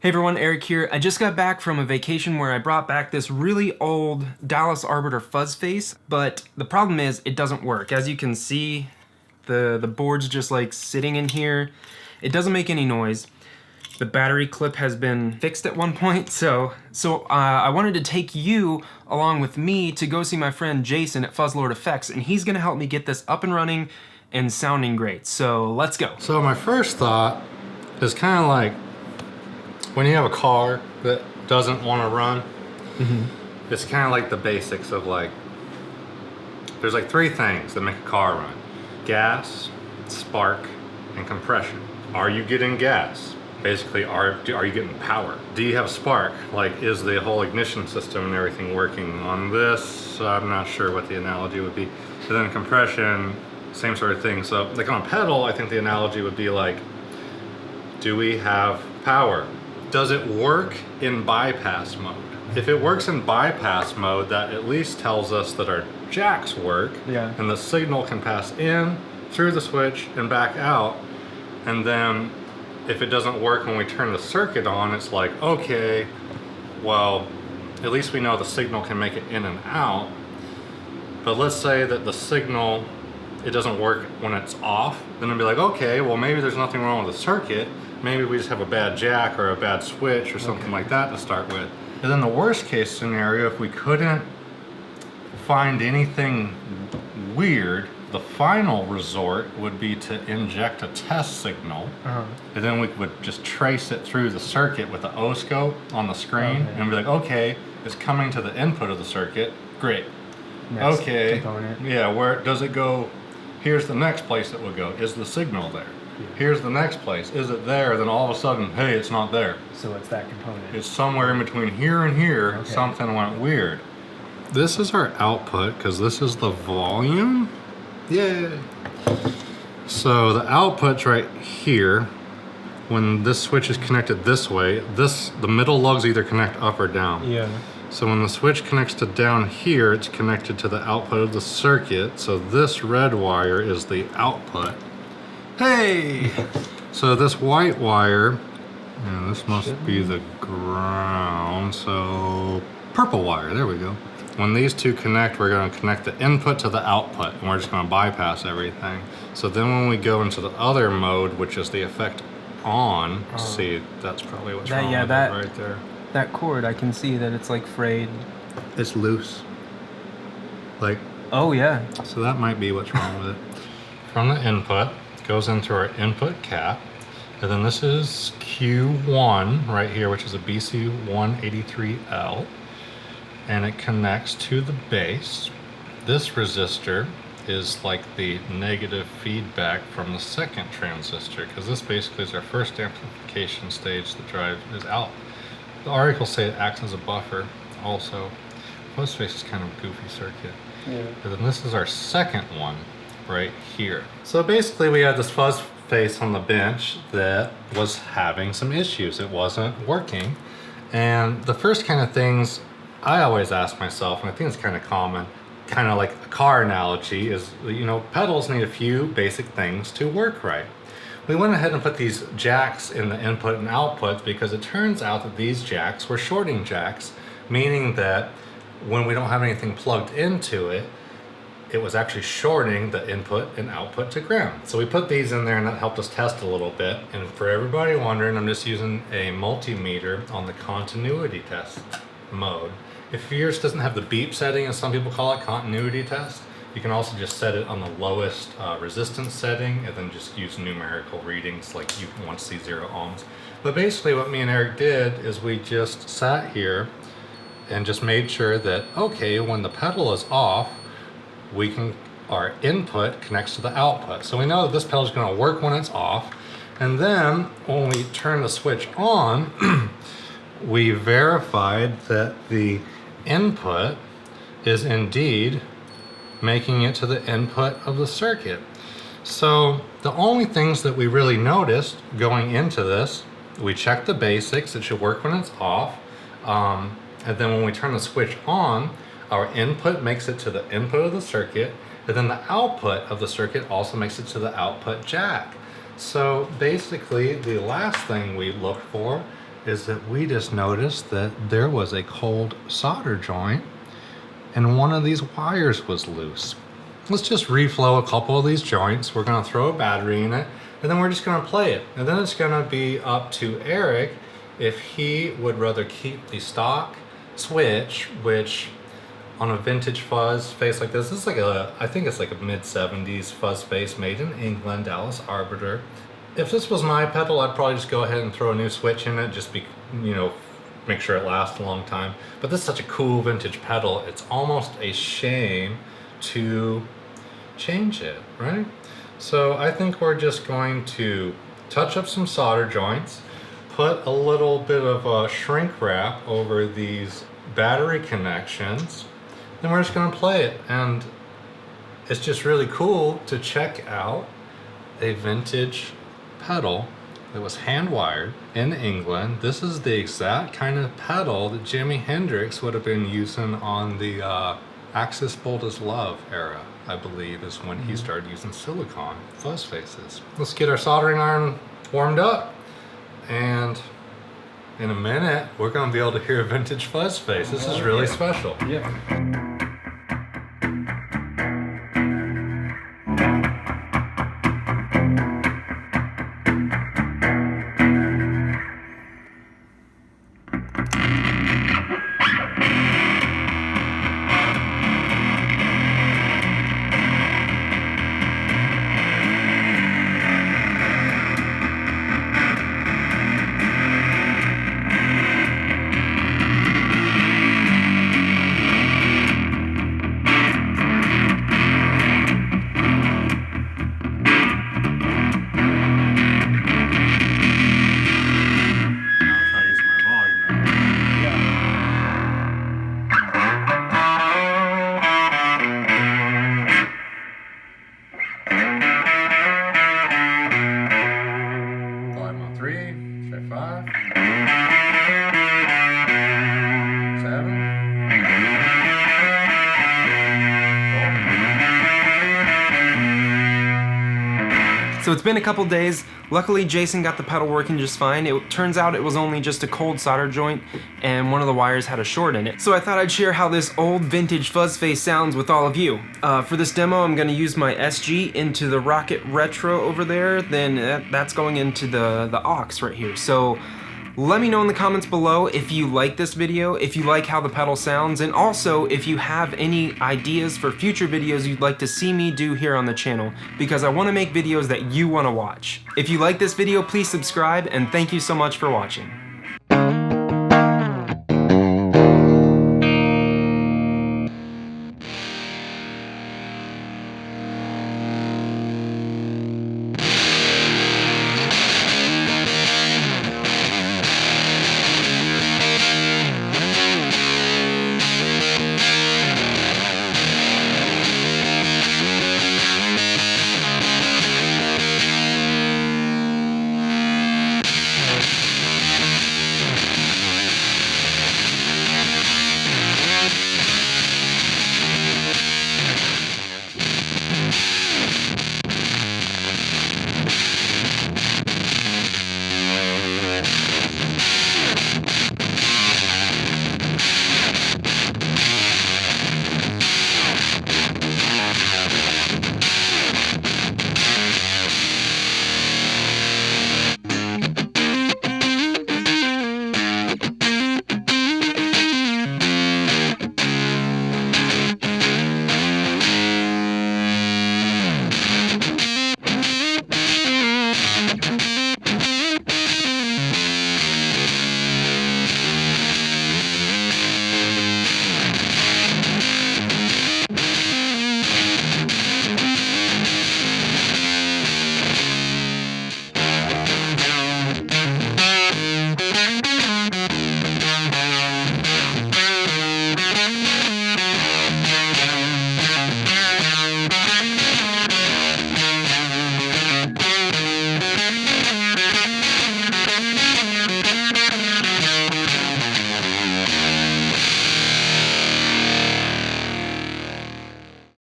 Hey everyone, Eric here. I just got back from a vacation where I brought back this really old Dallas Arbiter fuzz face, but the problem is it doesn't work. As you can see, the board's just like sitting in here. It doesn't make any noise. The battery clip has been fixed at one point, so I wanted to take you along with me to go see my friend Jason at Fuzzlord Effects, and he's gonna help me get this up and running and sounding great. So let's go. So my first thought is kind of like when you have a car that doesn't want to run, it's kind of like the basics of like, there's like three things that make a car run: gas, spark, and compression. Are you getting gas? Basically, are you getting power? Do you have spark? Like, is the whole ignition system and everything working on this? I'm not sure what the analogy would be. But then compression, same sort of thing. So like on a pedal, I think the analogy would be like, do we have power? Does it work in bypass mode? If it works in bypass mode, that at least tells us that our jacks work, and the signal can pass in, through the switch, and back out. And then if it doesn't work when we turn the circuit on, it's like, okay, well, at least we know the signal can make it in and out. But let's say that the signal, it doesn't work when it's off, then it'd be like, okay, well, maybe there's nothing wrong with the circuit. Maybe we just have a bad jack or a bad switch or something like that to start with. And then the worst case scenario, if we couldn't find anything weird, the final resort would be to inject a test signal, and then we would just trace it through the circuit with the O-scope on the screen, and be like, okay, it's coming to the input of the circuit, great. Next okay, component. Yeah, where does it go? Here's the next place it would go. Is the signal there? Here's the next place. Is it there? Then all of a sudden, hey, it's not there. So it's that component. It's somewhere in between here and here. Something went weird. This is our output because this is the volume. Yay! So the output's right here. When this switch is connected this way, the middle lugs either connect up or down. Yeah. So when the switch connects to down here, it's connected to the output of the circuit. So this red wire is the output. Hey! So this white wire, this must be the ground. So purple wire, there we go. When these two connect, we're going to connect the input to the output, and we're just going to bypass everything. So then when we go into the other mode, which is the effect on, see, that's probably what's wrong with it right there. That cord, I can see that it's like frayed. It's loose. Like, oh yeah. So that might be what's wrong with it. From the input, goes into our input cap, and then this is Q1 right here, which is a BC183L, and it connects to the base. This resistor is like the negative feedback from the second transistor, because this basically is our first amplification stage. The drive is out. The articles say it acts as a buffer also. Fuzz face is kind of a goofy circuit. Yeah. And then this is our second one right here. So basically we had this fuzz face on the bench that was having some issues. It wasn't working. And the first kind of things I always ask myself, and I think it's kind of common, kind of like a car analogy, is, pedals need a few basic things to work right. We went ahead and put these jacks in the input and outputs because it turns out that these jacks were shorting jacks, meaning that when we don't have anything plugged into it, it was actually shorting the input and output to ground. So we put these in there, and that helped us test a little bit. And for everybody wondering, I'm just using a multimeter on the continuity test mode. If yours doesn't have the beep setting, as some people call it, continuity test, you can also just set it on the lowest resistance setting, and then just use numerical readings, like you want to see 0 ohms. But basically what me and Eric did is we just sat here and just made sure that, okay, when the pedal is off, our input connects to the output. So we know that this pedal is going to work when it's off. And then when we turn the switch on, we verified that the input is indeed making it to the input of the circuit. So the only things that we really noticed going into this, we checked the basics. It should work when it's off. And then when we turn the switch on, our input makes it to the input of the circuit, and then the output of the circuit also makes it to the output jack. So basically, the last thing we looked for is that we just noticed that there was a cold solder joint and one of these wires was loose. Let's just reflow a couple of these joints. We're gonna throw a battery in it and then we're just gonna play it. And then it's gonna be up to Eric if he would rather keep the stock switch, which on a vintage fuzz face like this is like I think it's like a mid-70s fuzz face made in England, Dallas Arbiter. If this was my pedal, I'd probably just go ahead and throw a new switch in it, just make sure it lasts a long time. But this is such a cool vintage pedal, it's almost a shame to change it, right? So I think we're just going to touch up some solder joints, put a little bit of a shrink wrap over these battery connections, then we're just gonna play it. And it's just really cool to check out a vintage pedal that was hand wired in England. This is the exact kind of pedal that Jimi Hendrix would have been using on the Axis Bold as Love era, I believe, is when he started using silicone fuzz faces. Let's get our soldering iron warmed up, and in a minute we're going to be able to hear a vintage fuzz face. This is really special. Yeah. So it's been a couple days. Luckily, Jason got the pedal working just fine. It turns out it was only just a cold solder joint and one of the wires had a short in it. So I thought I'd share how this old vintage fuzz face sounds with all of you. For this demo, I'm gonna use my SG into the Rocket Retro over there, then that's going into the aux right here. So let me know in the comments below if you like this video, if you like how the pedal sounds, and also if you have any ideas for future videos you'd like to see me do here on the channel, because I want to make videos that you want to watch. If you like this video, please subscribe, and thank you so much for watching.